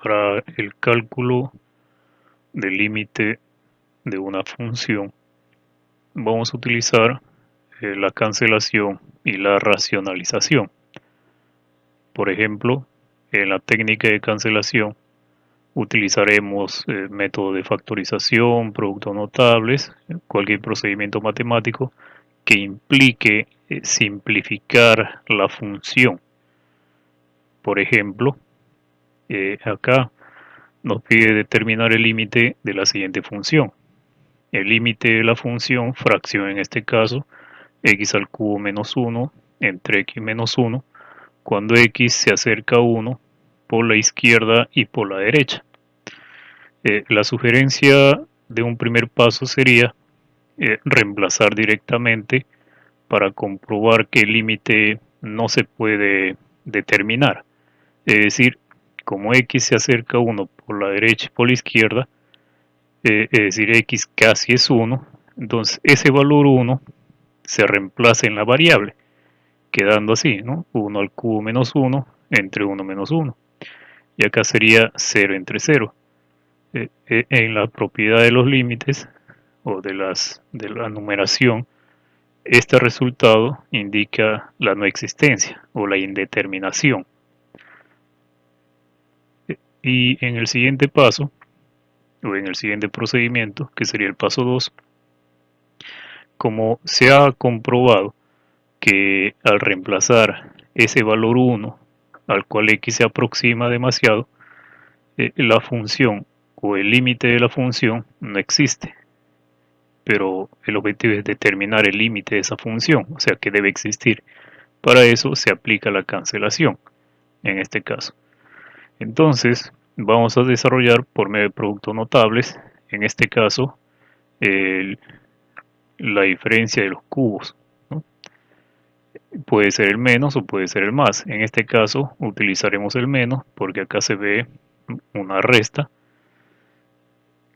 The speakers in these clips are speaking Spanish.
Para el cálculo del límite de una función, vamos a utilizar la cancelación y la racionalización. Por ejemplo, en la técnica de cancelación utilizaremos método de factorización, productos notables, cualquier procedimiento matemático que implique simplificar la función. Por ejemplo, acá nos pide determinar el límite de la siguiente función. El límite de la función, fracción en este caso, x al cubo menos 1 entre x menos 1, cuando x se acerca a 1 por la izquierda y por la derecha. La sugerencia de un primer paso sería reemplazar directamente para comprobar que el límite no se puede determinar. Es decir, como x se acerca a 1 por la derecha y por la izquierda, es decir, x casi es 1, entonces ese valor 1 se reemplaza en la variable, quedando así, ¿no? 1 al cubo menos 1 entre 1 menos 1. Y acá sería 0 entre 0. En la propiedad de los límites o de la numeración, este resultado indica la no existencia o la indeterminación. Y en el siguiente paso, o en el siguiente procedimiento, que sería el paso 2, como se ha comprobado que al reemplazar ese valor 1 al cual x se aproxima demasiado, la función o el límite de la función no existe. Pero el objetivo es determinar el límite de esa función, o sea que debe existir. Para eso se aplica la cancelación, en este caso. Entonces, vamos a desarrollar por medio de productos notables, en este caso, la diferencia de los cubos, ¿no? Puede ser el menos o puede ser el más. En este caso utilizaremos el menos porque acá se ve una resta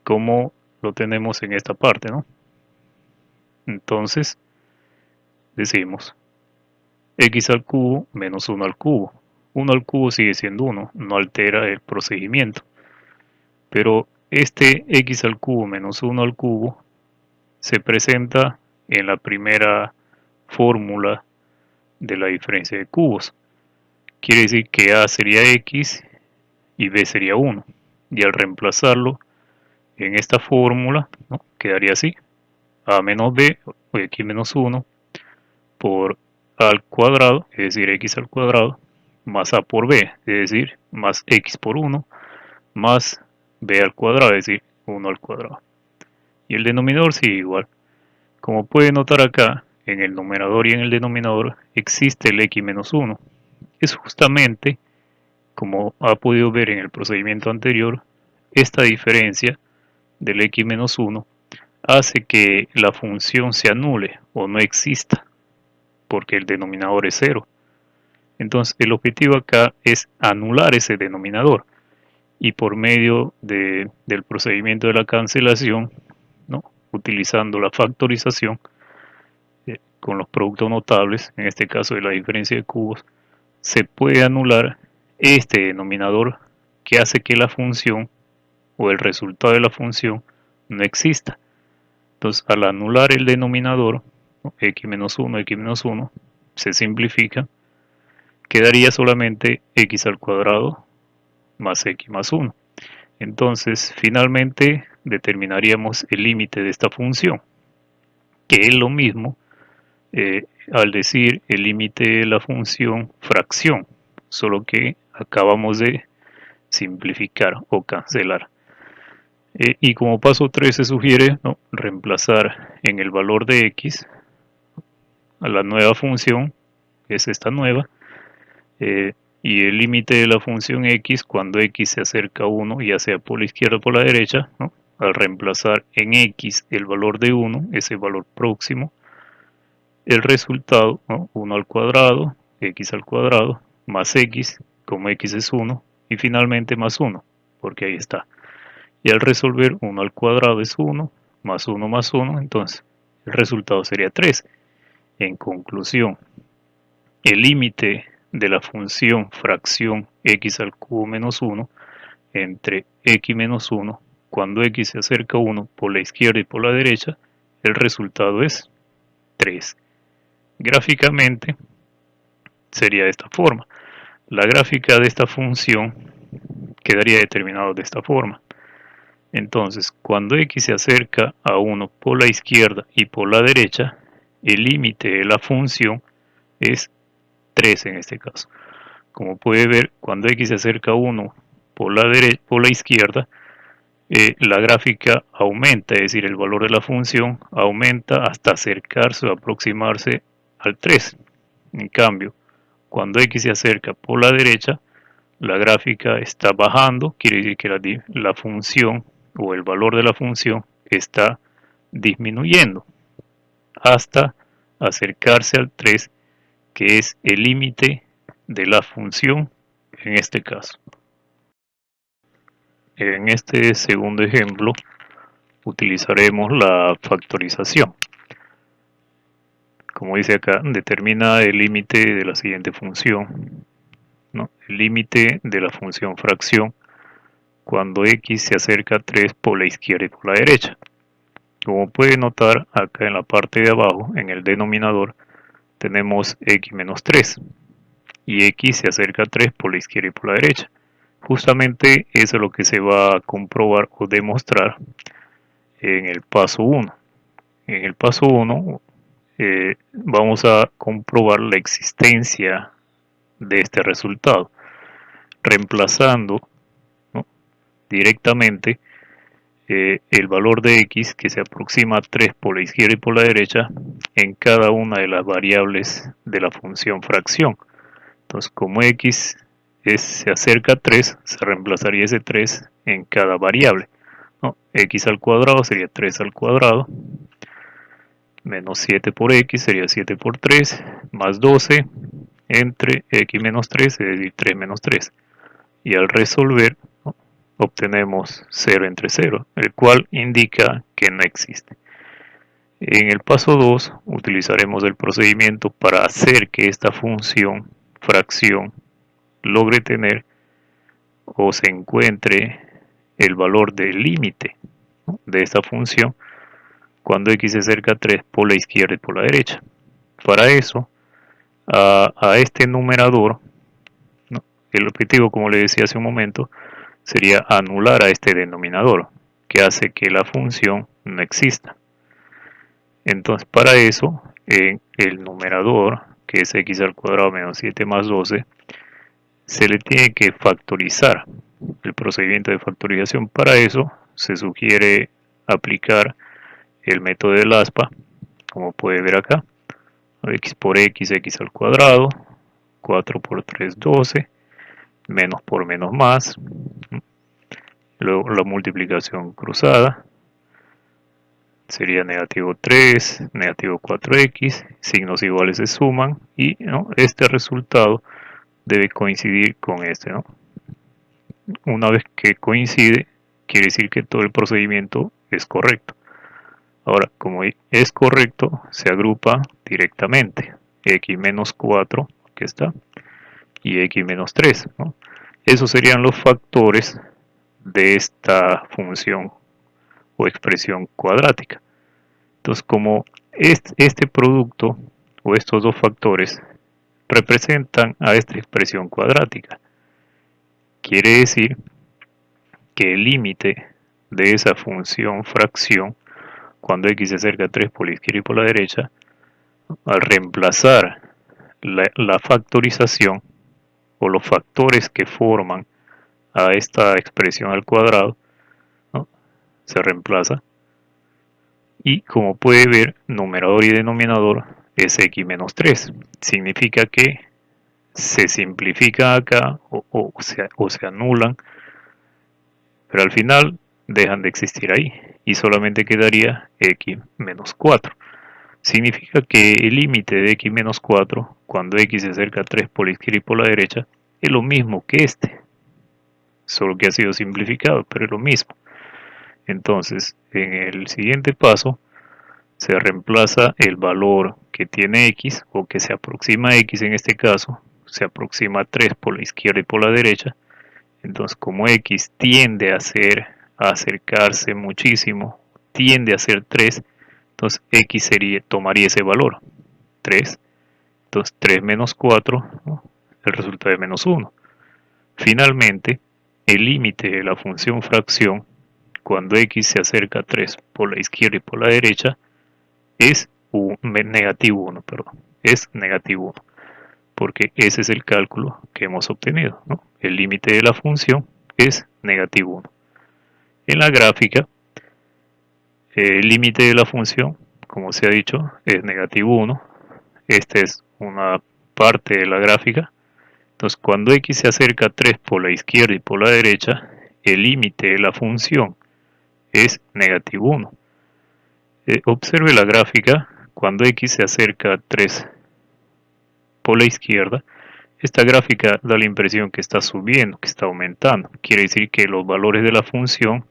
como lo tenemos en esta parte, ¿no? Entonces decimos x al cubo menos 1 al cubo. 1 al cubo sigue siendo 1, no altera el procedimiento. Pero este x al cubo menos 1 al cubo se presenta en la primera fórmula de la diferencia de cubos. Quiere decir que a sería x y b sería 1. Y al reemplazarlo en esta fórmula, ¿no?, quedaría así: a menos b, o x menos 1, por a al cuadrado, es decir, x al cuadrado, más a por b, es decir, más x por 1, más b al cuadrado, es decir, 1 al cuadrado. Y el denominador sigue igual. Como puede notar acá, en el numerador y en el denominador existe el x menos 1. Es justamente, como ha podido ver en el procedimiento anterior, esta diferencia del x menos 1 hace que la función se anule o no exista, porque el denominador es 0. Entonces el objetivo acá es anular ese denominador, y por medio del procedimiento de la cancelación, ¿no?, utilizando la factorización con los productos notables, en este caso de la diferencia de cubos, se puede anular este denominador que hace que la función o el resultado de la función no exista. Entonces, al anular el denominador, ¿no?, x menos 1, x menos 1, se simplifica, quedaría solamente x al cuadrado más x más 1. Entonces, finalmente determinaríamos el límite de esta función, que es lo mismo al decir el límite de la función fracción, solo que acabamos de simplificar o cancelar. Y como paso 3 se sugiere, ¿no?, reemplazar en el valor de x a la nueva función, que es esta nueva, y el límite de la función x cuando x se acerca a 1, ya sea por la izquierda o por la derecha, ¿no?, al reemplazar en x el valor de 1, ese valor próximo, el resultado, ¿no?, 1 al cuadrado, x al cuadrado, más x, como x es 1, y finalmente más 1, porque ahí está. Y al resolver 1 al cuadrado es 1, más 1 más 1, entonces el resultado sería 3. En conclusión, el límite de la función fracción x al cubo menos 1 entre x menos 1, cuando x se acerca a 1 por la izquierda y por la derecha, el resultado es 3. Gráficamente sería de esta forma. La gráfica de esta función quedaría determinado de esta forma. Entonces, cuando x se acerca a 1 por la izquierda y por la derecha, el límite de la función es 3 en este caso. Como puede ver, cuando x se acerca a 1 por la izquierda, la gráfica aumenta, es decir, el valor de la función aumenta hasta acercarse o aproximarse al 3. En cambio, cuando x se acerca por la derecha, la gráfica está bajando, quiere decir que la función o el valor de la función está disminuyendo hasta acercarse al 3, que es el límite de la función en este caso. En este segundo ejemplo utilizaremos la factorización. Como dice acá, determina el límite de la siguiente función, ¿no? El límite de la función fracción cuando x se acerca a 3 por la izquierda y por la derecha. Como puede notar, acá en la parte de abajo, en el denominador, tenemos x menos 3 y x se acerca a 3 por la izquierda y por la derecha. Justamente eso es lo que se va a comprobar o demostrar en el paso 1. En el paso 1 vamos a comprobar la existencia de este resultado, reemplazando, ¿no?, directamente el valor de x que se aproxima a 3 por la izquierda y por la derecha en cada una de las variables de la función fracción. Entonces, como x se acerca a 3, se reemplazaría ese 3 en cada variable, ¿no? X al cuadrado sería 3 al cuadrado, menos 7 por x sería 7 por 3, más 12 entre x menos 3, es decir, 3 menos 3. Y al resolver, ¿no?, obtenemos 0 entre 0, el cual indica que no existe. En el paso 2 utilizaremos el procedimiento para hacer que esta función, fracción, logre tener o se encuentre el valor del límite, ¿no?, de esta función cuando x se acerca a 3 por la izquierda y por la derecha. Para eso, a este numerador, ¿no?, el objetivo, como le decía hace un momento, sería anular a este denominador, que hace que la función no exista. Entonces, para eso, en el numerador, que es x al cuadrado menos 7 más 12, se le tiene que factorizar. El procedimiento de factorización, para eso se sugiere aplicar el método del aspa, como puede ver acá, x por x, x al cuadrado, 4 por 3, 12, menos por menos más, luego la multiplicación cruzada, sería negativo 3, negativo 4x, signos iguales se suman y, ¿no?, este resultado debe coincidir con este, ¿no? Una vez que coincide, quiere decir que todo el procedimiento es correcto. Ahora, como es correcto, se agrupa directamente x menos 4, que está, y x menos 3, ¿no? Esos serían los factores de esta función o expresión cuadrática. Entonces, como este producto o estos dos factores representan a esta expresión cuadrática, quiere decir que el límite de esa función fracción, cuando x se acerca a 3 por la izquierda y por la derecha, al reemplazar la factorización o los factores que forman a esta expresión al cuadrado, ¿no?, se reemplaza. Y como puede ver, numerador y denominador es x menos 3. Significa que se simplifica acá o se anulan, pero al final dejan de existir ahí y solamente quedaría x menos 4. Significa que el límite de x menos 4 cuando x se acerca a 3 por la izquierda y por la derecha es lo mismo que este, solo que ha sido simplificado, pero es lo mismo. Entonces, en el siguiente paso se reemplaza el valor que tiene x o que se aproxima a x, en este caso se aproxima a 3 por la izquierda y por la derecha, Entonces, como x tiende a acercarse muchísimo, tiende a ser 3, entonces x tomaría ese valor, 3. Entonces 3 menos 4, ¿no? El resultado de menos 1. Finalmente, el límite de la función fracción, cuando x se acerca a 3 por la izquierda y por la derecha, es negativo 1, perdón, es negativo 1, porque ese es el cálculo que hemos obtenido, ¿no? El límite de la función es negativo 1. En la gráfica, el límite de la función, como se ha dicho, es negativo 1. Esta es una parte de la gráfica. Entonces, cuando x se acerca a 3 por la izquierda y por la derecha, el límite de la función es negativo 1. Observe la gráfica, cuando x se acerca a 3 por la izquierda, esta gráfica da la impresión que está subiendo, que está aumentando. Quiere decir que los valores de la función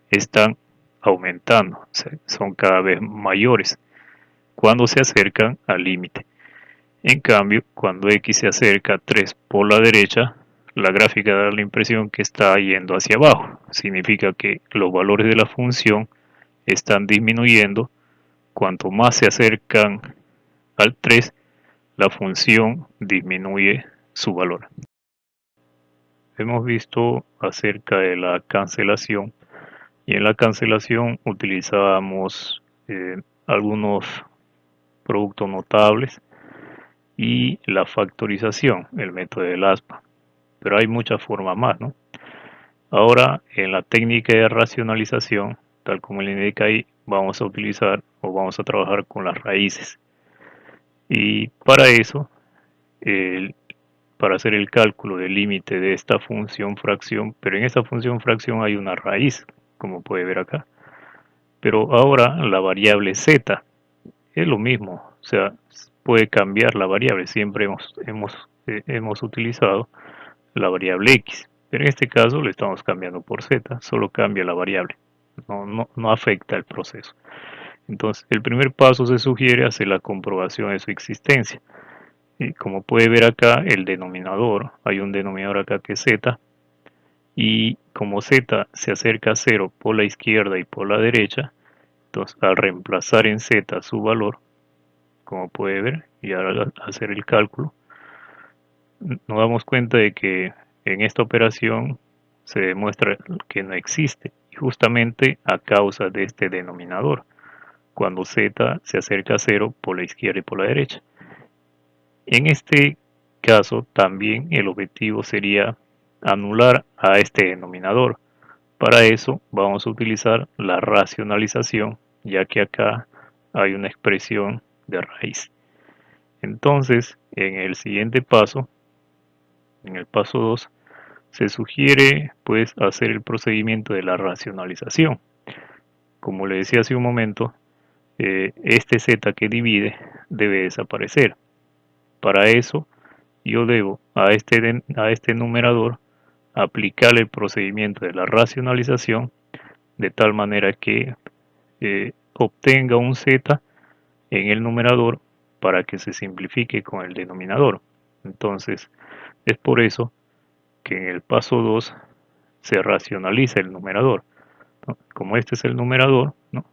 están aumentando, o sea, son cada vez mayores cuando se acercan al límite. En cambio, cuando x se acerca a 3 por la derecha, la gráfica da la impresión que está yendo hacia abajo. Significa que los valores de la función están disminuyendo. Cuanto más se acercan al 3, la función disminuye su valor. Hemos visto acerca de la cancelación, y en la cancelación utilizábamos algunos productos notables y la factorización, el método del aspa. Pero hay muchas formas más, ¿no? Ahora, en la técnica de racionalización, tal como le indica ahí, vamos a utilizar o vamos a trabajar con las raíces. Y para eso, para hacer el cálculo del límite de esta función fracción, pero en esta función fracción hay una raíz, como puede ver acá. Pero ahora la variable z es lo mismo, o sea, puede cambiar la variable. Siempre hemos utilizado la variable x, pero en este caso le estamos cambiando por z, solo cambia la variable, no afecta el proceso. Entonces, el primer paso se sugiere hacer la comprobación de su existencia. Y como puede ver acá, el denominador, hay un denominador acá que es z, y como z se acerca a 0 por la izquierda y por la derecha, entonces al reemplazar en z su valor, como puede ver, y ahora hacer el cálculo, nos damos cuenta de que en esta operación se demuestra que no existe, y justamente a causa de este denominador, cuando z se acerca a 0 por la izquierda y por la derecha. En este caso también el objetivo sería anular a este denominador. Para eso vamos a utilizar la racionalización, ya que acá hay una expresión de raíz. Entonces, en el siguiente paso, en el paso 2, se sugiere pues hacer el procedimiento de la racionalización. Como le decía hace un momento, este z que divide debe desaparecer. Para eso, yo debo a este numerador aplicar el procedimiento de la racionalización de tal manera que obtenga un z en el numerador para que se simplifique con el denominador. Entonces, es por eso que en el paso 2 se racionaliza el numerador, ¿no? Como este es el numerador, ¿no?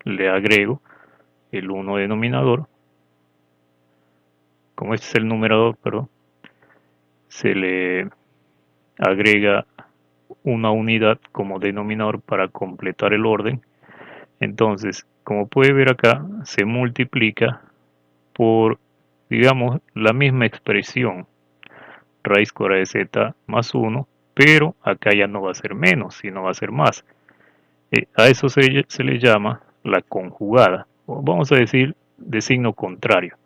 Le agrego el 1 denominador. Como este es el numerador, perdón, se le agrega una unidad como denominador para completar el orden. Entonces, como puede ver acá, se multiplica por, digamos, la misma expresión, raíz cuadrada de z más 1, pero acá ya no va a ser menos, sino va a ser más. A eso se le llama la conjugada, o vamos a decir de signo contrario.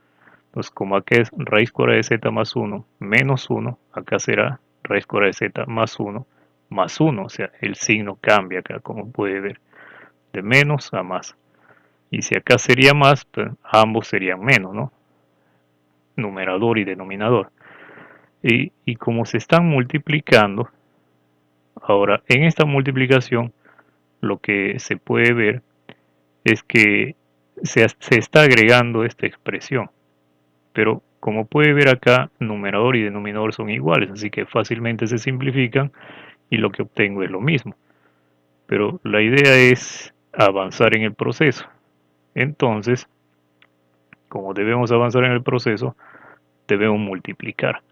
Entonces, como acá es raíz cuadrada de z más 1 menos 1, acá será raíz cuadrada de z más 1 más 1, o sea, el signo cambia acá, como puede ver, de menos a más. Y si acá sería más, pues ambos serían menos, ¿no? Numerador y denominador. Y como se están multiplicando, ahora en esta multiplicación lo que se puede ver es que se está agregando esta expresión, pero como puede ver acá, numerador y denominador son iguales, así que fácilmente se simplifican y lo que obtengo es lo mismo. Pero la idea es avanzar en el proceso. Entonces, como debemos avanzar en el proceso, debemos multiplicar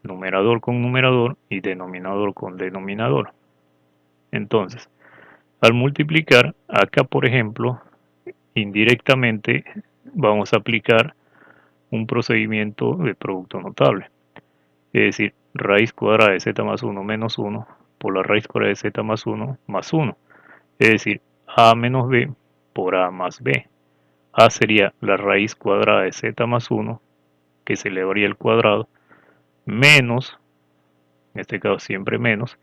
numerador con numerador y denominador con denominador. Entonces, al multiplicar, acá por ejemplo, indirectamente vamos a aplicar un procedimiento de producto notable. Es decir, raíz cuadrada de z más 1 menos 1 por la raíz cuadrada de z más 1 más 1. Es decir, a menos b por a más b. A sería la raíz cuadrada de z más 1, que se elevaría al cuadrado, menos, en este caso siempre menos,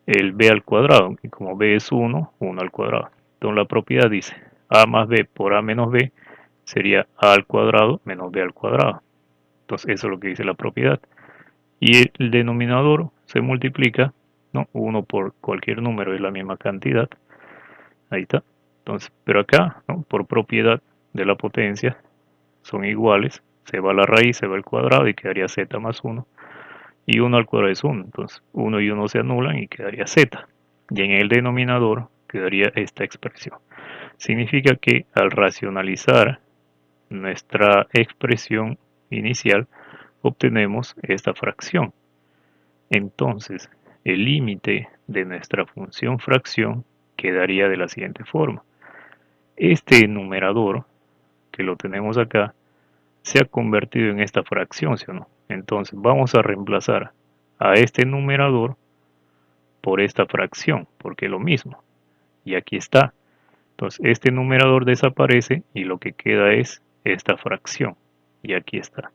el b al cuadrado, y como b es 1, 1 al cuadrado. Entonces la propiedad dice, a más b por a menos b sería a al cuadrado menos b al cuadrado. Entonces eso es lo que dice la propiedad. Y el denominador se multiplica, ¿no? 1 por cualquier número es la misma cantidad. Ahí está. Entonces, pero acá, ¿no? Por propiedad de la potencia, son iguales. Se va la raíz, se va el cuadrado y quedaría z más 1. Y 1 al cuadrado es 1. Entonces, 1 y 1 se anulan y quedaría z. Y en el denominador quedaría esta expresión. Significa que al racionalizar nuestra expresión inicial, obtenemos esta fracción. Entonces, el límite de nuestra función fracción quedaría de la siguiente forma. Este numerador, que lo tenemos acá, se ha convertido en esta fracción, ¿sí o no? Entonces, vamos a reemplazar a este numerador por esta fracción, porque es lo mismo. Y aquí está. Entonces, este numerador desaparece y lo que queda es esta fracción. Y aquí está.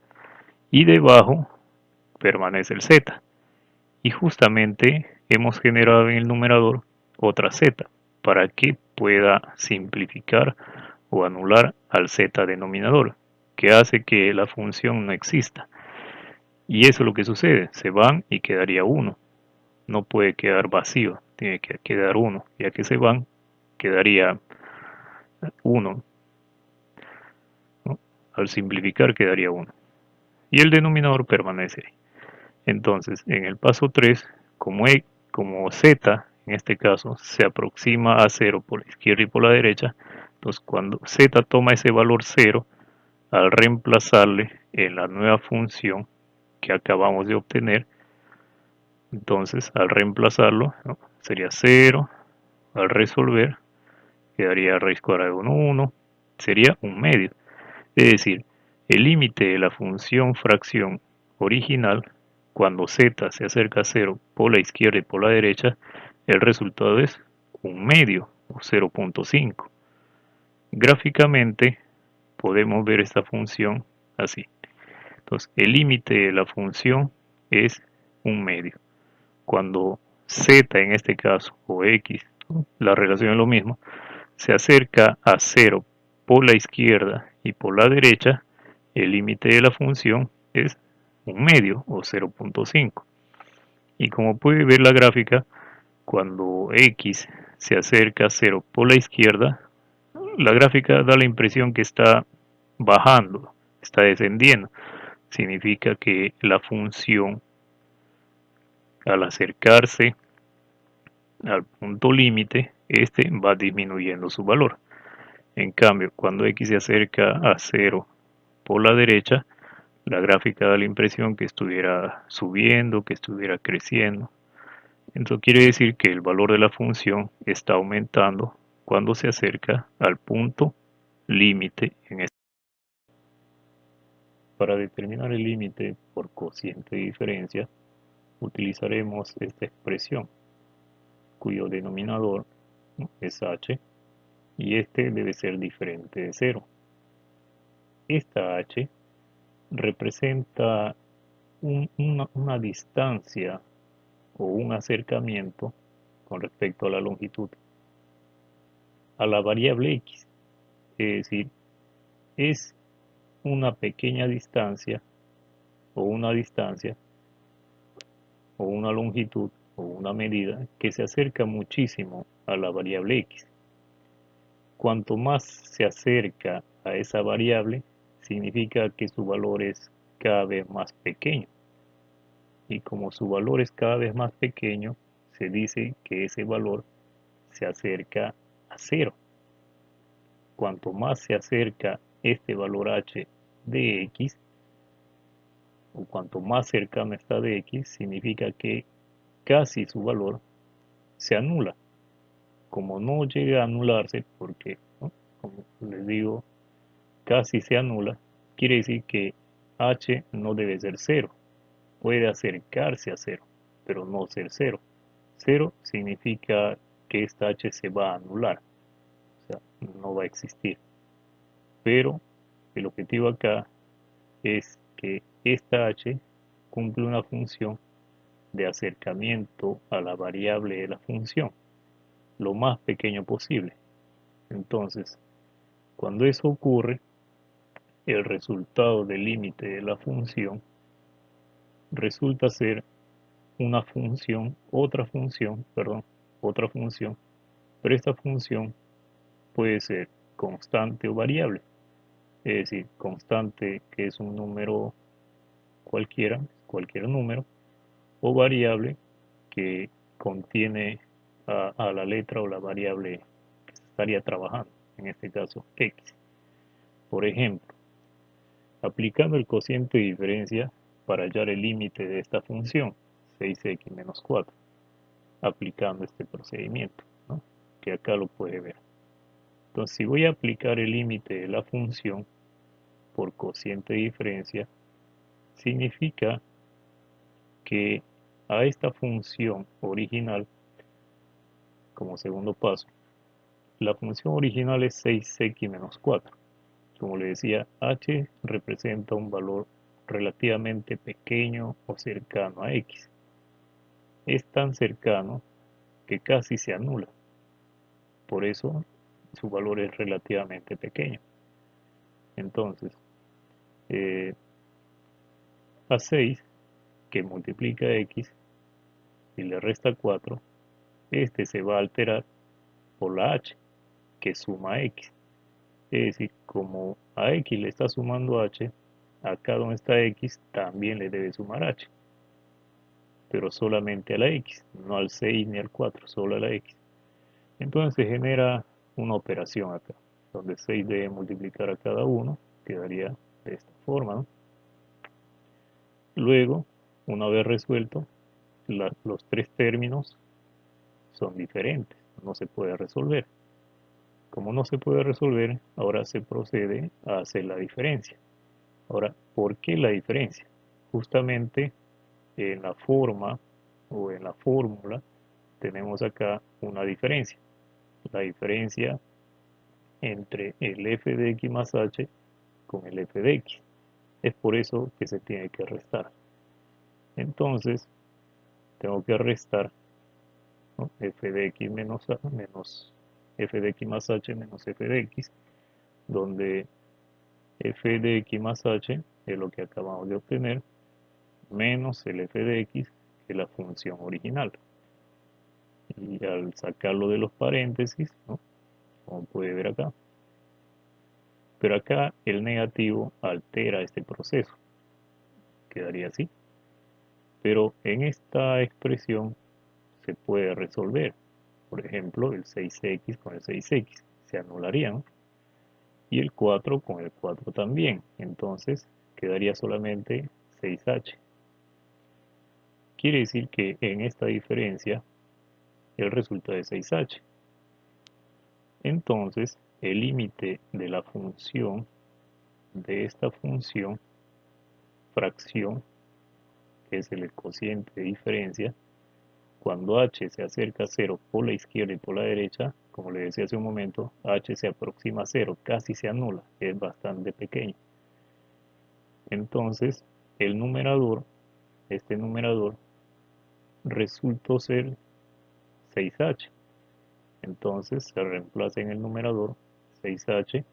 Y debajo permanece el z. Y justamente hemos generado en el numerador otra z para que pueda simplificar o anular al z denominador, que hace que la función no exista. Y eso es lo que sucede, se van y quedaría 1. No puede quedar vacío, tiene que quedar 1. Ya que se van, quedaría 1, ¿no? Al simplificar quedaría 1. Y el denominador permanece ahí. Entonces, en el paso 3, como z, en este caso, se aproxima a 0 por la izquierda y por la derecha, entonces cuando z toma ese valor 0, al reemplazarle en la nueva función que acabamos de obtener, entonces al reemplazarlo, ¿no? Sería 0, al resolver, quedaría raíz cuadrada de 1, 1, sería un medio. Es decir, el límite de la función fracción original, cuando z se acerca a 0 por la izquierda y por la derecha, el resultado es un medio o 0.5. Gráficamente podemos ver esta función así. Entonces, el límite de la función es un medio. Cuando z en este caso, o x, la relación es lo mismo, se acerca a 0 por la izquierda y por la derecha, el límite de la función es un medio o 0.5. Y como puede ver la gráfica, cuando x se acerca a 0 por la izquierda, la gráfica da la impresión que está bajando, está descendiendo. Significa que la función, al acercarse al punto límite, este va disminuyendo su valor. En cambio, cuando x se acerca a 0 por la derecha, la gráfica da la impresión que estuviera subiendo, que estuviera creciendo. Entonces quiere decir que el valor de la función está aumentando cuando se acerca al punto límite. Para determinar el límite por cociente de diferencia, utilizaremos esta expresión, cuyo denominador, ¿no?, es h, y este debe ser diferente de 0. Esta h representa una distancia o un acercamiento con respecto a la longitud a la variable x. Es decir, es una pequeña distancia o una distancia o una longitud o una medida que se acerca muchísimo a la variable x. Cuanto más se acerca a esa variable, significa que su valor es cada vez más pequeño. Y como su valor es cada vez más pequeño, se dice que ese valor se acerca a cero. Cuanto más se acerca este valor h de x, o cuanto más cercano está de x, significa que casi su valor se anula. Como no llega a anularse, porque, ¿no?, como les digo, casi se anula, quiere decir que h no debe ser cero. Puede acercarse a cero, pero no ser cero. Cero significa que esta h se va a anular, o sea, no va a existir. Pero el objetivo acá es que esta h cumple una función de acercamiento a la variable de la función, lo más pequeño posible. Entonces, cuando eso ocurre, el resultado del límite de la función resulta ser otra función, pero esta función puede ser constante o variable. Es decir, constante, que es un número cualquier número, o variable, que contiene a la letra o la variable que se estaría trabajando, en este caso x. Por ejemplo, aplicando el cociente de diferencia para hallar el límite de esta función, 6x menos 4, aplicando este procedimiento, ¿no?, que acá lo puede ver. Entonces, si voy a aplicar el límite de la función por cociente de diferencia, significa que a esta función original, como segundo paso, la función original es 6x menos 4. Como le decía, h representa un valor relativamente pequeño o cercano a x. Es tan cercano que casi se anula. Por eso su valor es relativamente pequeño. Entonces, a 6, que multiplica x y le resta 4, este se va a alterar por la h, que suma x. Es decir, como a x le está sumando h, acá donde está x también le debe sumar h, pero solamente a la x, no al 6 ni al 4, solo a la x. Entonces se genera una operación acá, donde 6 debe multiplicar a cada uno, quedaría de esta forma, ¿no? Luego, una vez resuelto, los tres términos son diferentes, no se puede resolver. Como no se puede resolver, ahora se procede a hacer la diferencia. Ahora, ¿por qué la diferencia? Justamente en la forma o en la fórmula tenemos acá una diferencia. La diferencia entre el f de x más h con el f de x. Es por eso que se tiene que restar. Entonces, tengo que restar, ¿no?, f de x menos f de x más h menos f de x, donde f de x más h es lo que acabamos de obtener, menos el f de x, que es la función original. Y al sacarlo de los paréntesis, ¿no?, como puede ver acá. Pero acá el negativo altera este proceso. Quedaría así. Pero en esta expresión se puede resolver. Por ejemplo, el 6x con el 6x se anularían. Y el 4 con el 4 también. Entonces quedaría solamente 6h. Quiere decir que en esta diferencia el resultado es 6h. Entonces, el límite de la función, de esta función, fracción, que es el cociente de diferencia, cuando h se acerca a 0 por la izquierda y por la derecha, como le decía hace un momento, h se aproxima a 0, casi se anula, es bastante pequeño. Entonces, el numerador, este numerador, resultó ser 6h. Entonces se reemplaza en el numerador 6h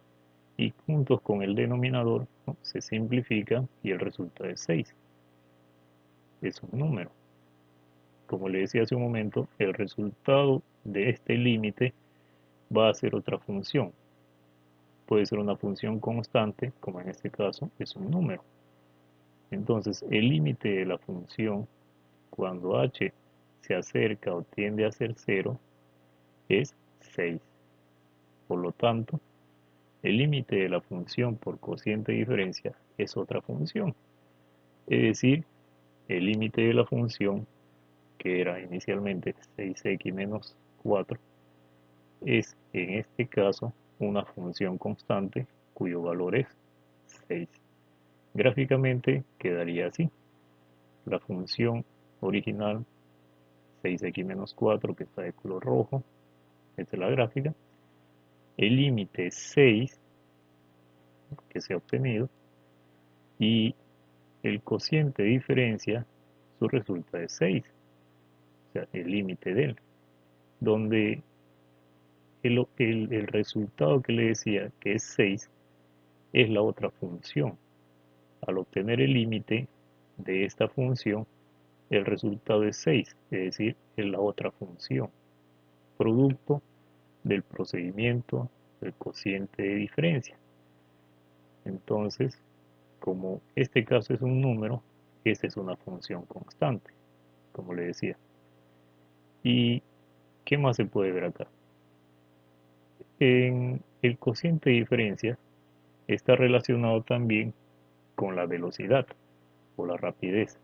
y juntos con el denominador, ¿no?, se simplifica y el resultado es 6. Es un número. Como le decía hace un momento, el resultado de este límite va a ser otra función. puede ser una función constante, como en este caso es un número. Entonces, el límite de la función cuando h se acerca o tiende a ser 0 es 6. Por lo tanto, el límite de la función por cociente de diferencia es otra función. Es decir, el límite de la función, que era inicialmente 6x menos 4, es en este caso una función constante cuyo valor es 6. Gráficamente quedaría así. La función original 6x menos 4, que está de color rojo, esta es la gráfica. El límite es 6 que se ha obtenido y el cociente de diferencia, su resulta de 6, o sea, el límite de él, donde el resultado que le decía que es 6 es la otra función. Al obtener el límite de esta función, el resultado es 6, es decir, es la otra función, producto del procedimiento del cociente de diferencia. Entonces, como este caso es un número, esta es una función constante, como le decía. ¿Y qué más se puede ver acá? En el cociente de diferencia está relacionado también con la velocidad o la rapidez,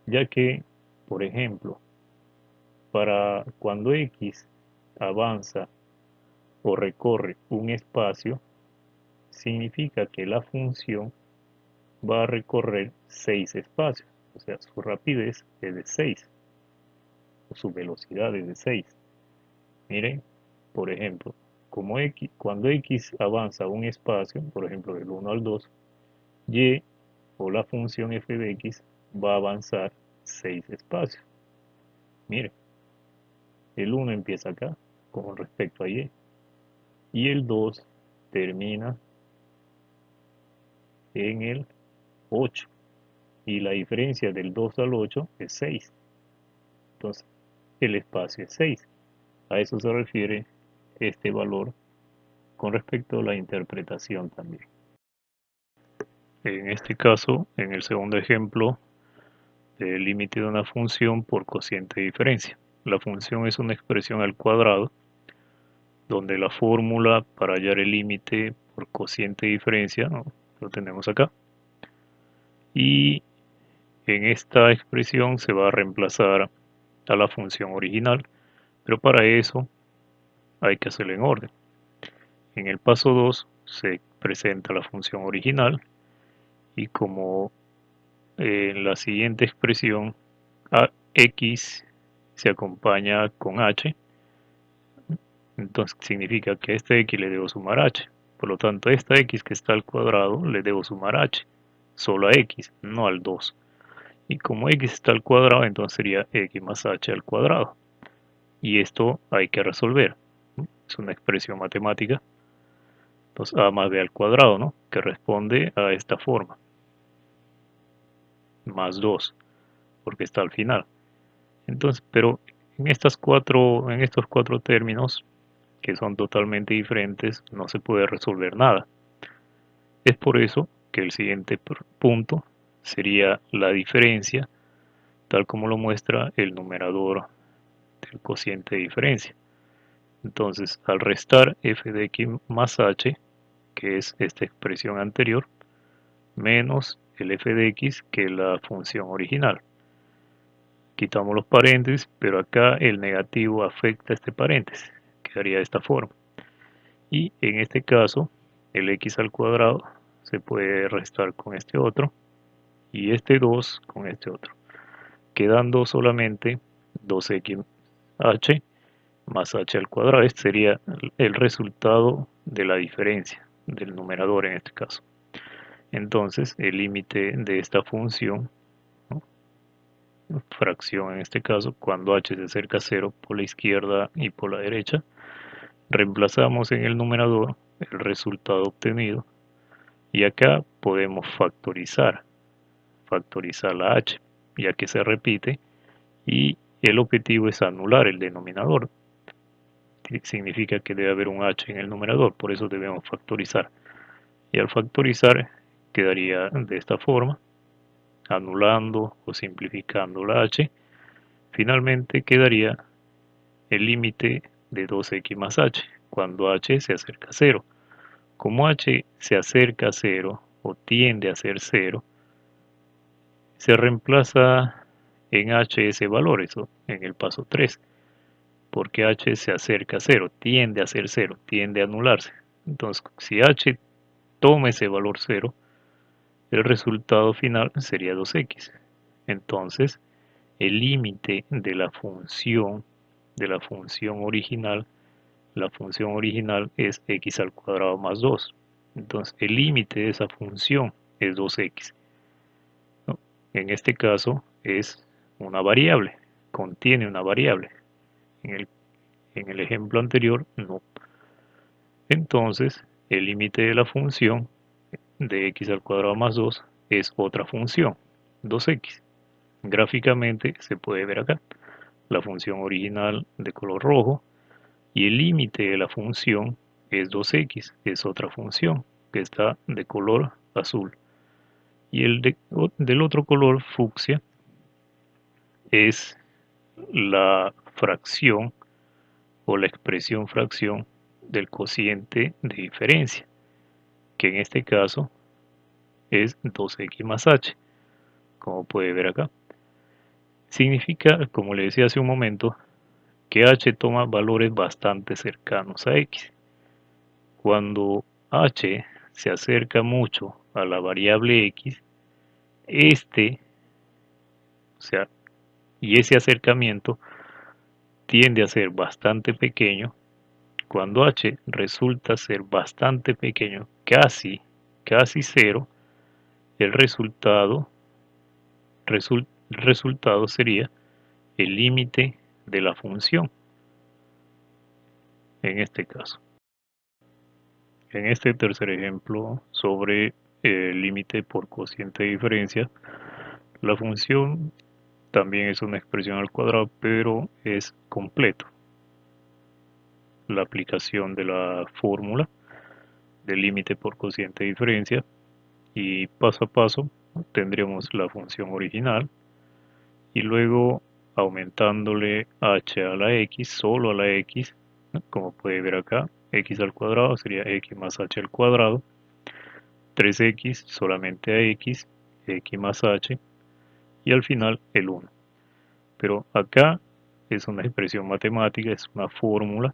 ya que, por ejemplo, para cuando x avanza o recorre un espacio, significa que la función va a recorrer 6 espacios, o sea, su rapidez es de 6, o su velocidad es de 6. Miren, por ejemplo, cuando x avanza un espacio, por ejemplo, del 1 al 2, y o la función f de x va a avanzar 6 espacios. Miren, el 1 empieza acá con respecto a y el 2 termina en el 8 y la diferencia del 2 al 8 es 6. Entonces, el espacio es 6. A eso se refiere este valor con respecto a la interpretación también. En este caso, en el segundo ejemplo, el límite de una función por cociente de diferencia. La función es una expresión al cuadrado, donde la fórmula para hallar el límite por cociente de diferencia, ¿no?, lo tenemos acá. Y en esta expresión se va a reemplazar a la función original, pero para eso hay que hacerlo en orden. En el paso 2 se presenta la función original y como en la siguiente expresión x se acompaña con h, entonces significa que a esta x le debo sumar h. Por lo tanto, a esta x que está al cuadrado le debo sumar h, solo a x, no al 2. Y como x está al cuadrado, entonces sería x más h al cuadrado. Y esto hay que resolver. Es una expresión matemática. Entonces a más b al cuadrado, ¿no?, que responde a esta forma. Más 2, porque está al final. Entonces, pero en estos cuatro términos, que son totalmente diferentes, no se puede resolver nada. Es por eso que el siguiente punto sería la diferencia, tal como lo muestra el numerador del cociente de diferencia. Entonces, al restar f de x más h, que es esta expresión anterior, menos el f de x, que es la función original. Quitamos los paréntesis, pero acá el negativo afecta este paréntesis, quedaría de esta forma. Y en este caso, el x al cuadrado se puede restar con este otro, y este 2 con este otro, quedando solamente 2x h más h al cuadrado. Este sería el resultado de la diferencia del numerador en este caso. Entonces, el límite de esta función, ¿no?, fracción en este caso, cuando h se acerca a 0 por la izquierda y por la derecha, reemplazamos en el numerador el resultado obtenido y acá podemos factorizar la h, ya que se repite, y el objetivo es anular el denominador. significa que debe haber un h en el numerador, por eso debemos factorizar. Y al factorizar quedaría de esta forma, anulando o simplificando la h. Finalmente quedaría el límite de 2x más h, cuando h se acerca a 0. Como h se acerca a 0 o tiende a ser 0, se reemplaza en h ese valor, eso en el paso 3, porque h se acerca a 0, tiende a ser 0, tiende a anularse. Entonces, si h toma ese valor 0, el resultado final sería 2x. Entonces, el límite de la función original, la función original es x al cuadrado más 2. Entonces, el límite de esa función es 2x. ¿No? En este caso es una variable, contiene una variable. En el ejemplo anterior, no. Entonces, el límite de la función de x al cuadrado más 2 es otra función, 2x. Gráficamente se puede ver acá la función original de color rojo y el límite de la función es 2x, es otra función que está de color azul. Y del otro color fucsia es la fracción o la expresión fracción del cociente de diferencia, que en este caso es 2x más h, como puede ver acá. Significa, como le decía hace un momento, que h toma valores bastante cercanos a x. Cuando h se acerca mucho a la variable x, o sea, y ese acercamiento tiende a ser bastante pequeño. Cuando h resulta ser bastante pequeño, casi cero, el resultado sería el límite de la función, en este caso. En este tercer ejemplo sobre el límite por cociente de diferencia, la función también es una expresión al cuadrado, pero es completo. La aplicación de la fórmula del límite por cociente de diferencia y paso a paso tendremos la función original y luego aumentándole h a la x, solo a la x, como puede ver acá, x al cuadrado sería x más h al cuadrado, 3x solamente a x, x más h, y al final el 1. Pero acá es una expresión matemática, es una fórmula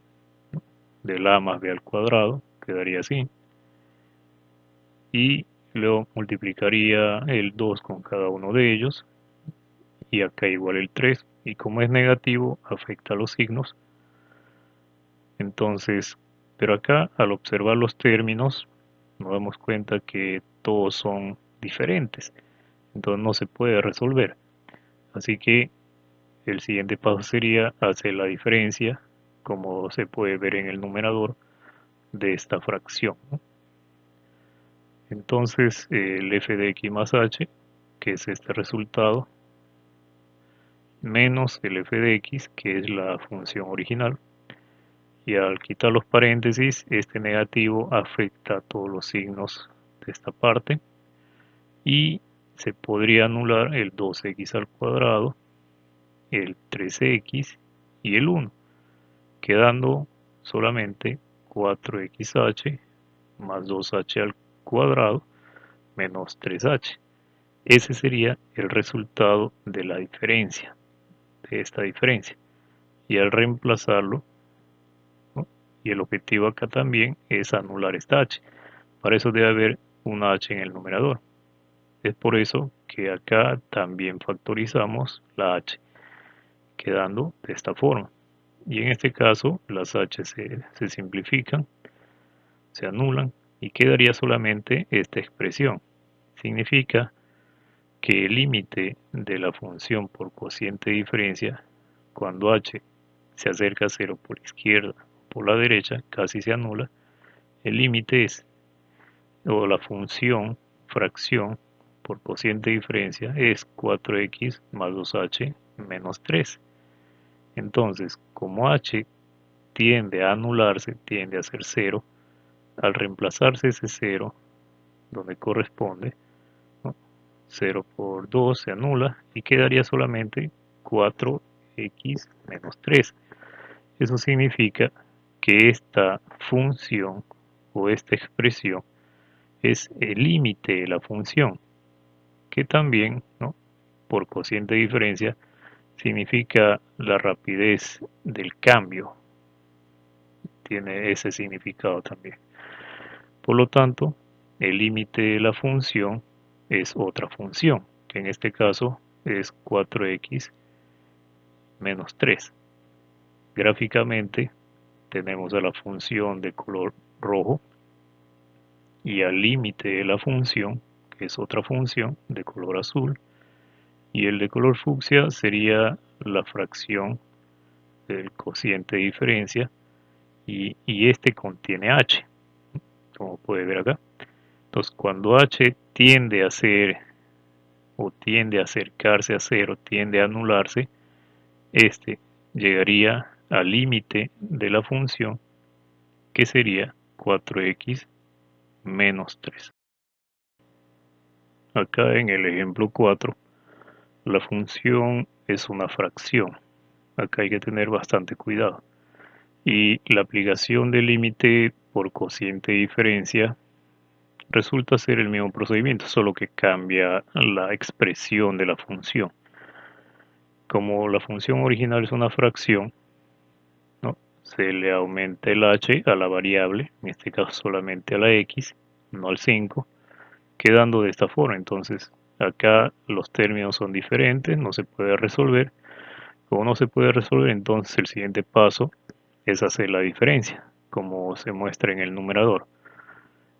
del a más b al cuadrado, quedaría así, y luego multiplicaría el 2 con cada uno de ellos, y acá igual el 3, y como es negativo afecta a los signos, entonces, pero acá al observar los términos nos damos cuenta que todos son diferentes, entonces no se puede resolver. Así que el siguiente paso sería hacer la diferencia, como se puede ver en el numerador de esta fracción, ¿no? Entonces el f de x más h, que es este resultado, menos el f de x, que es la función original, y al quitar los paréntesis, este negativo afecta a todos los signos de esta parte, y se podría anular el 2x al cuadrado, el 3x y el 1, quedando solamente 4xh más 2h al cuadrado menos 3h. Ese sería el resultado de la diferencia, de esta diferencia. Y al reemplazarlo, ¿no? Y el objetivo acá también es anular esta h. Para eso debe haber una h en el numerador. Es por eso que acá también factorizamos la h, quedando de esta forma. Y en este caso las h se simplifican, se anulan y quedaría solamente esta expresión. Significa que el límite de la función por cociente de diferencia, cuando h se acerca a 0 por la izquierda o por la derecha, casi se anula, el límite es, o la función fracción por cociente de diferencia es 4x más 2h menos 3. Entonces, como h tiende a anularse, tiende a ser 0. Al reemplazarse ese 0 donde corresponde, ¿no? 0 por 2 se anula y quedaría solamente 4x menos 3. Eso significa que esta función o esta expresión es el límite de la función, que también, ¿no?, por cociente de diferencia, significa la rapidez del cambio. Tiene ese significado también. Por lo tanto, el límite de la función es otra función, que en este caso es 4x menos 3. Gráficamente tenemos a la función de color rojo y al límite de la función, que es otra función de color azul, y el de color fucsia sería la fracción del cociente de diferencia y este contiene h, como puede ver acá. Entonces, cuando h tiende a ser o tiende a acercarse a 0, tiende a anularse, este llegaría al límite de la función, que sería 4x menos 3. Acá en el ejemplo 4, la función es una fracción. Acá hay que tener bastante cuidado. Y la aplicación del límite por cociente de diferencia resulta ser el mismo procedimiento, solo que cambia la expresión de la función. Como la función original es una fracción, ¿no?, se le aumenta el h a la variable, en este caso solamente a la x, no al 5, quedando de esta forma. Entonces, acá los términos son diferentes, no se puede resolver. Como no se puede resolver, entonces el siguiente paso es hacer la diferencia, como se muestra en el numerador.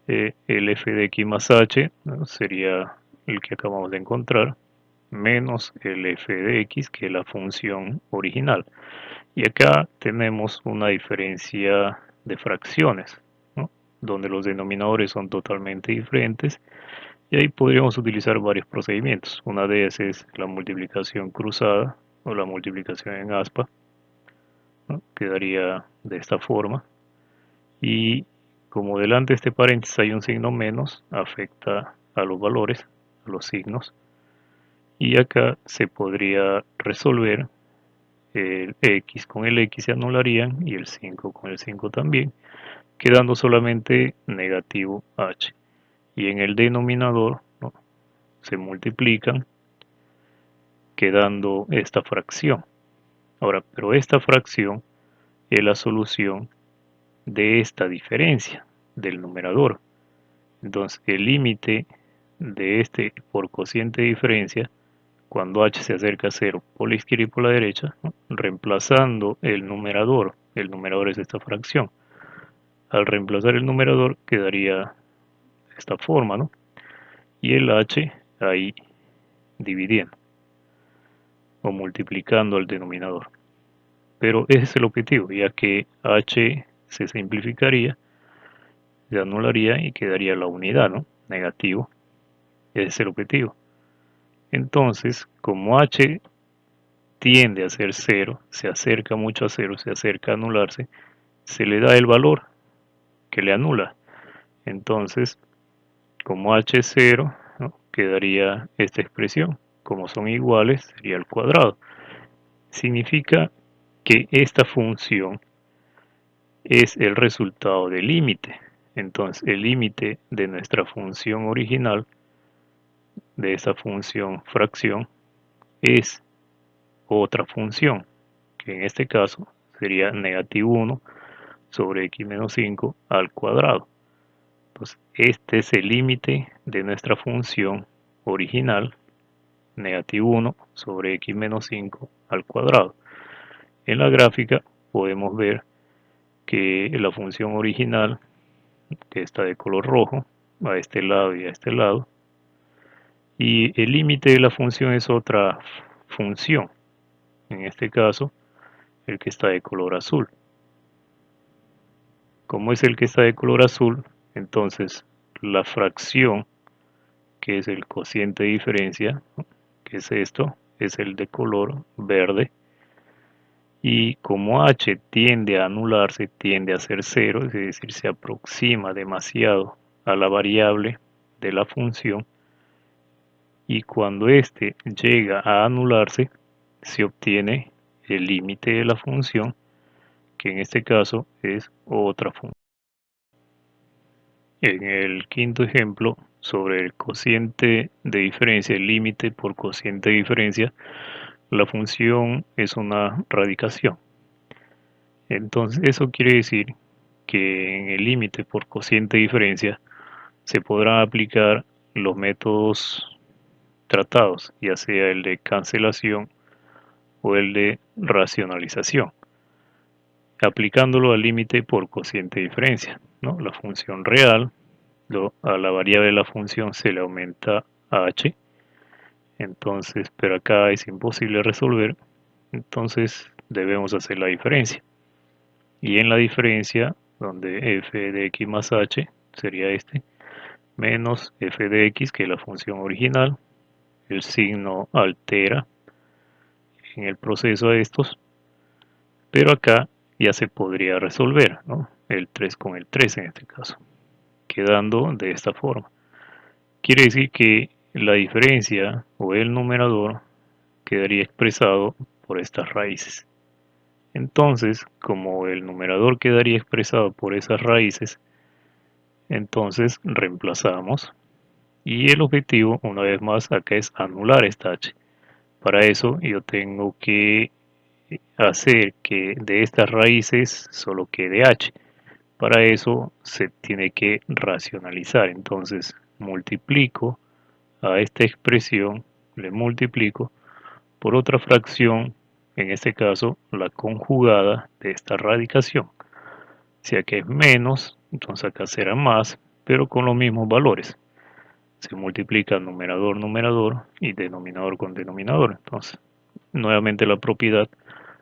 El f de x más h, ¿no?, sería el que acabamos de encontrar, menos el f de x, que es la función original. Y acá tenemos una diferencia de fracciones, ¿no?, donde los denominadores son totalmente diferentes, y ahí podríamos utilizar varios procedimientos. Una de ellas es la multiplicación cruzada o la multiplicación en aspa, ¿no?, quedaría de esta forma. Y como delante de este paréntesis hay un signo menos, afecta a los valores, a los signos. Y acá se podría resolver, el x con el x se anularían y el 5 con el 5 también, quedando solamente negativo h. Y en el denominador, ¿no?, se multiplican, quedando esta fracción. Ahora, pero esta fracción es la solución de esta diferencia del numerador. Entonces, el límite de este por cociente de diferencia, cuando h se acerca a 0 por la izquierda y por la derecha, ¿no?, reemplazando el numerador es esta fracción. Al reemplazar el numerador quedaría de esta forma, ¿no?, y el h ahí dividiendo o multiplicando al denominador. Pero ese es el objetivo, ya que h se simplificaría, se anularía y quedaría la unidad, ¿no?, negativo. Ese es el objetivo. Entonces, como h tiende a ser 0, se acerca mucho a 0, se acerca a anularse, se le da el valor que le anula. Entonces, como h es 0, ¿no?, quedaría esta expresión. Como son iguales, sería al cuadrado. Significa que esta función es el resultado del límite. Entonces, el límite de nuestra función original, de esa función fracción, es otra función, que en este caso sería negativo 1 sobre x menos 5 al cuadrado. Entonces, este es el límite de nuestra función original, negativo 1 sobre x menos 5 al cuadrado. En la gráfica podemos ver que la función original, que está de color rojo, a este lado y a este lado, y el límite de la función es otra función, en este caso el que está de color azul. Como es el que está de color azul, entonces la fracción, que es el cociente de diferencia, ¿no?, que es esto, es el de color verde, Y como h tiende a anularse, tiende a ser cero, es decir, se aproxima demasiado a la variable de la función, y cuando éste llega a anularse, se obtiene el límite de la función, que en este caso es otra función. En el quinto ejemplo, sobre el cociente de diferencia, el límite por cociente de diferencia, la función es una radicación. Entonces, eso quiere decir que en el límite por cociente de diferencia se podrán aplicar los métodos tratados, ya sea el de cancelación o el de racionalización, aplicándolo al límite por cociente de diferencia, ¿no? La función real, a la variable de la función se le aumenta h, entonces, pero acá es imposible resolver, entonces debemos hacer la diferencia. Y en la diferencia, donde f de x más h sería este, menos f de x, que es la función original, el signo altera en el proceso a estos, pero acá ya se podría resolver, ¿no? El 3 con el 3 en este caso, quedando de esta forma. Quiere decir que la diferencia o el numerador quedaría expresado por estas raíces. Entonces, como el numerador quedaría expresado por esas raíces, entonces reemplazamos, y el objetivo, una vez más, acá es anular esta h. Para eso yo tengo que hacer que de estas raíces solo quede h. Para eso se tiene que racionalizar. Entonces multiplico a esta expresión, le multiplico por otra fracción, en este caso la conjugada de esta radicación. Si acá es menos, entonces acá será más, pero con los mismos valores. Se multiplica numerador, numerador y denominador con denominador. Entonces, nuevamente la propiedad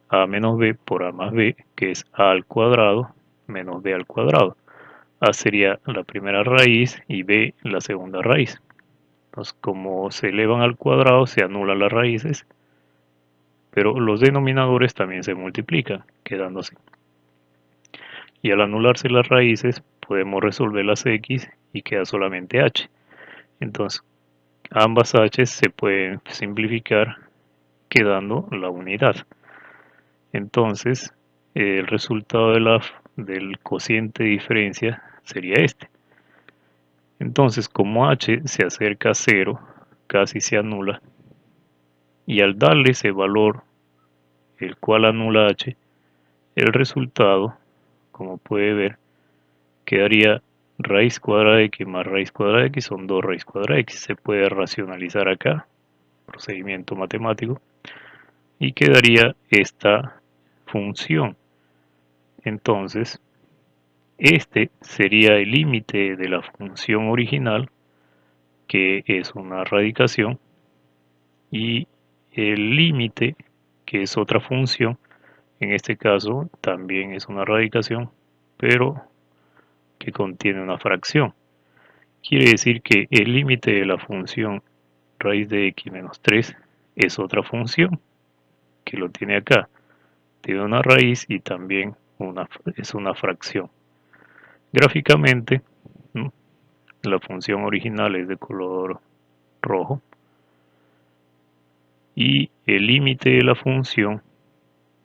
a menos b por a más b, que es a al cuadrado menos b al cuadrado. A sería la primera raíz y b la segunda raíz. Entonces, como se elevan al cuadrado, se anulan las raíces, pero los denominadores también se multiplican, quedando así. Y al anularse las raíces, podemos resolver las x y queda solamente h. Entonces, ambas h se pueden simplificar quedando la unidad. Entonces, el resultado del cociente de diferencia sería este. Entonces, como h se acerca a 0, casi se anula, y al darle ese valor, el cual anula h, el resultado, como puede ver, quedaría raíz cuadrada de x más raíz cuadrada de x son 2 raíz cuadrada de x. Se puede racionalizar acá, procedimiento matemático, y quedaría esta función. Entonces, este sería el límite de la función original, que es una radicación, y el límite, que es otra función, en este caso también es una radicación, pero que contiene una fracción. Quiere decir que el límite de la función raíz de x menos 3 es otra función, que lo tiene acá. Tiene una raíz y también es una fracción. Gráficamente, ¿no?, la función original es de color rojo y el límite de la función,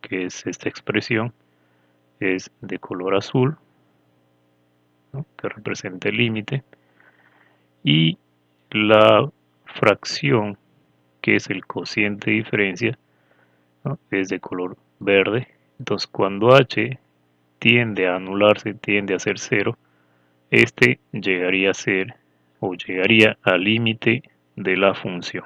que es esta expresión, es de color azul, ¿no?, que representa el límite, y la fracción, que es el cociente de diferencia, ¿no?, es de color verde. Entonces, cuando h tiende a anularse, tiende a ser cero, este llegaría a ser o llegaría al límite de la función.